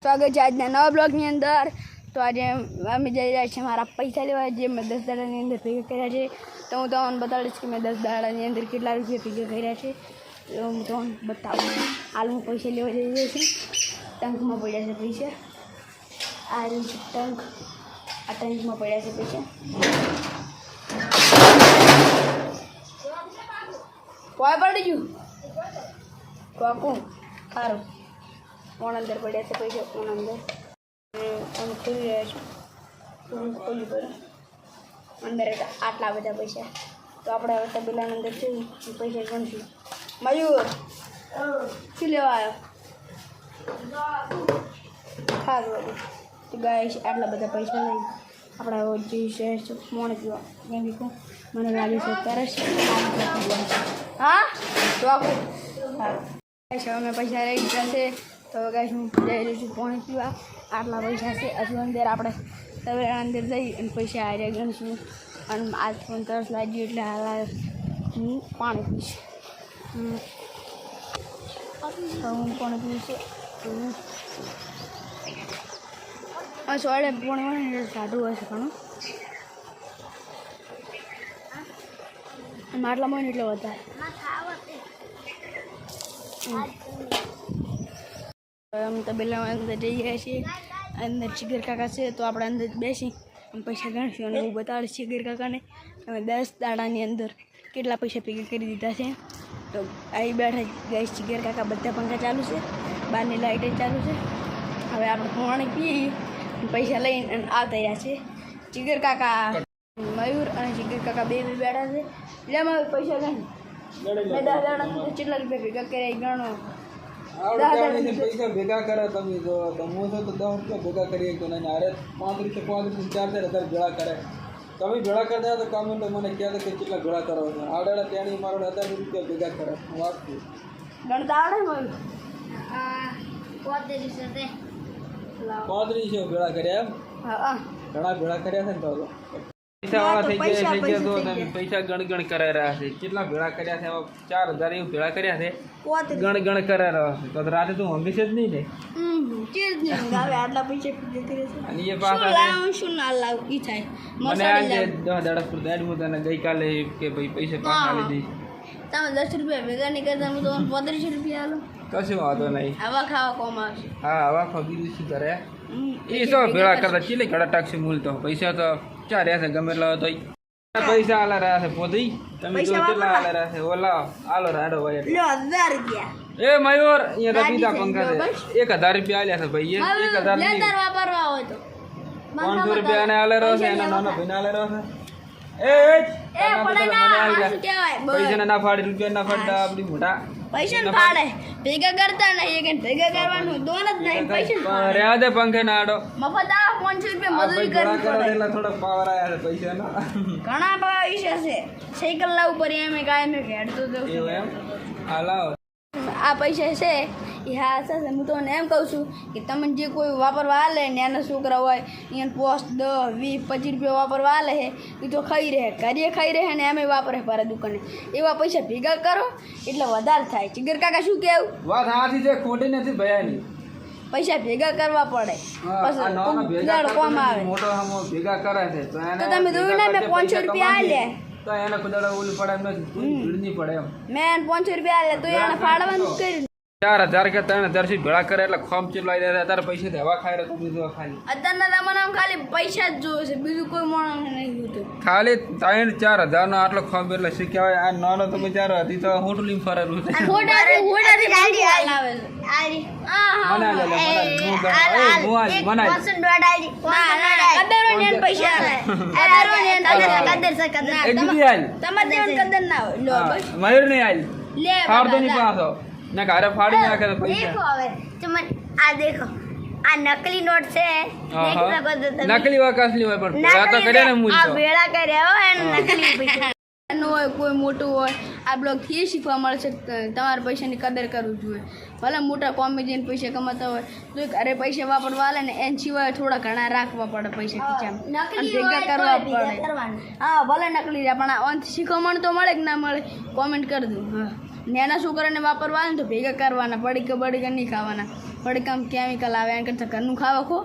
स्वागत है आज नवा ब्लॉगनी अंदर। तो आज अमे जई रह्या छीए मारा पैसा लेवा जे मैं 10 दाडानी अंदर भेगा कर्या छे। तो हूँ तमने बताड़ीश कि मैं 10 दाडानी अंदर केटला रुपया भेगा कर्या छे। तो हूँ तमने बतावुं। हाल हूँ पैसा लेवा जई रह्यो छुं। टंक में पड्या छे पैसा। आ रह्युं छे टंक। आ टंक में पड्या छे पैसा। कोई पड़ी गयुं काकू सारू फोन अंदर पड़ा से पैसा। फोन अंदर फोन खोली रहा है। फोन खोली पर अंदर आटला बधा पैसा। तो આપણે હવે તબેલા અંદર છે પૈસા ગણશું। મયુર શું લેવા આવ્યો? સારું તો ગાઈસ આટલા બધા પૈસા લઈ આપણે જે શહેર છે મોણ પીવા કેમ કે મને લાગે છે તરસ। હા તો આપણે સારું ગાઈસ અમે પૈસા લઈ લીધા છે। तो गाइस हूँ जई रही छुं पाणी पीवा। आटला पैसा से हजू अंदर आपणे तबेला अंदर जई अने पैसा हारे गणशुं। अने आज फोन तरस लागी एटले हाल हूँ पाणी पीश। तो हूँ पाणी पीश सोड़े पाणी वाणे साडू हशे घणुं માટલામાં એટલે વધારે। हम तबेला अंदर जई रह्या छीए। अंदर चिगर काका से तो આપણે અંદર બેસી पैसा ગણશું અને હું બતાડીશ चिगर કાકાને અમે 10 દાડાની અંદર કેટલા પૈસા ભેગા કરી દીધા છે। તો અહીં બેઠા ગાઈસ चिगर કાકા બધા પંખા ચાલુ છે, બહારની લાઇટ ચાલુ છે। હવે આપણે પાણી પી પૈસા લઈને આવતા રહ્યા છે। चिगर કાકા મયુર અને चिगर કાકા બે બેઠા છે। લે મયુર પૈસા ગણ। મેં 10 દાડાના કેટલા રૂપિયા ભેગા કર્યા ગણો। पैसा भेगा करा तमी जो तमो तो 10 रुपया भेगा करिए तो नहीं अरे 5 रुपया 4-4 भेड़ा करे तमी भेड़ा कर दे तो कमेंट मैंने क्या कि कितना भेड़ा करो आड़े त्याणी मारो 1000 रुपया भेगा करे વાત છે ગણતા આવડે મને આ 35 છે भेड़ा કર્યા હા ઘણા भेड़ा કર્યા છે ને તો पैसा वाला થઈ ગયા તો તમે પૈસા ગણ કરાય રહ્યા છે કેટલા भेड़ा કર્યા છે 4000 એવું भेड़ा કર્યા છે ગણ કરાય રહ્યા છે તો રાતે તું ઊંઘી છે જ નહીં ને ચીજ નહીં હવે આટલા પૈસા ભેગા કરે છે અને એ પાછા લાવું શું ના લાવું ઈ થાય મને આજે 10 દાડા પર દાડ હું તને ગઈકાલે કે ભાઈ પૈસા પાછા આલી દઈશ તમે 10 રૂપિયા ભેગા નહીં કરતા હું તો 35 રૂપિયા આલું કશું વાંધો નહીં આવા ખાવા કોમ આવશે હા આવા ખબીરું શું કરે એ સો ભેળા કરતા ચીલે ઘડા ટાક્ષી મૂલતો પૈસા તો ચાર રહ્યા છે ગમે એટલા તો પૈસા આલા રહ્યા છે પોતી તમે જો કેટલા આલા રહ્યા છે ઓલા આલો રાડો ભાઈ લો 1000 રૂપિયા એ મયુર અહીંયા રબીતા પંખા છે 1000 રૂપિયા આલ્યા છે ભાઈ 1000 ની લેતર વાપરવા હોય તો 500 રૂપિયા ને આલે રહ્યો છે એનો નાનો ભાઈ આલે રહ્યો છે એ પડે ના શું કહેવાય પૈસા ના ફાડી રૂપિયા ના ફાડતા આપણી મોટા પૈસા ને ફાડે ભેગા કરતા નહીં કે ભેગા કરવાનું દોન જ નહીં પૈસા રહ્યા દે પંખે ના આડો મફત આ 500 રૂપિયા મજૂરી કરવી પડે એટલે થોડો પાવર આયા છે પૈસા ના ઘણા પૈસા છે સાયકલ લાવ ઉપર એમ કાયમ હેડતો જઉં એવું એમ આ લાવ આ પૈસા છે એ હા છે હું તમને એમ કહું છું કે તમે જે કોઈ વાપરવા આલે નાના છોકરા હોય એને પોસ્ટ 10 20 25 રૂપિયા વાપરવા આલે છે એ તો ખાઈ રહે ઘરે ખાઈ રહે ને એમ વાપરે પર દુકાને એવા પૈસા ભેગા કરો એટલે વધારે થાય। चिगर કાકા શું કહેવું વાત હાથી છે ખોટી નથી ભયાની પૈસા ભેગા કરવા પડે પછી કોમ આવે મોટો હમો ભેગા કરે છે તો એને તો તમે જોયું ને મેં 500 રૂપિયા આલ્યા તો એને કુદડા ઓલું પડે એમ નથી કોઈ ભીડ નહીં પડે એમ મેં 500 રૂપિયા આલ્યા તો એને ફાડવાનું કર્યું 4000 કે 3000 થી ભેળા કરે એટલે ખોમ ચલાઈ દે તારે પૈસા દેવા ખાય રે તમે જો ખાલી અત્યારના જમાનામાં ખાલી પૈસા જ જોવે છે બીજું કોઈ માણસ નહીં જોતું ખાલી 3-4000 નો આટલો ખોમ એટલે શું કહેવાય આ નાનો તો બિચારો હતી તો હોટલ લીમ ફરેલું છે હોડાથી ગાડી આવે છે આરી મના લે મના કદરો ને પૈસા કદરો ને કદર છે કદર તમારે જેવું કદર ના હોય લો બસ મયુર નહીં આલ લે ફાડ દો ની પાછો ના ઘરે ફાડી નાખે તો પૈસા देखो હવે તમે આ देखो આ નકલી નોટ છે દેખ શકો તો તમે નકલી હોય કસલી હોય પણ ભેળા તો કરે ને મૂલ આ તો ભેળા કર્યા હોય અને નકલી પૈસા નો હોય કોઈ મોટું હોય આ બ્લોગ થી શીખવા મળશે તમારે પૈસાની કદર કરવી જોઈએ ભલે મોટા કોમેડિયન પૈસા કમાતા હોય તો ઘરે પૈસા વાપરવા આલે ને એન સિવાય થોડા ઘણા રાખવા પડે પૈસા ખીચામાં અને ભેગા કરવા પડે હા ભલે નકલી પણ આ શીખવા તો મળે કે ના મળે કોમેન્ટ કરી દો હા નાના છોકરાને વાપરવાના તો ભેગા કરવાના પડીકા નહીં ખાવાના। વળી કામ કેમિકલ આવે એના કરતાં ઘરનું ખાવા ખો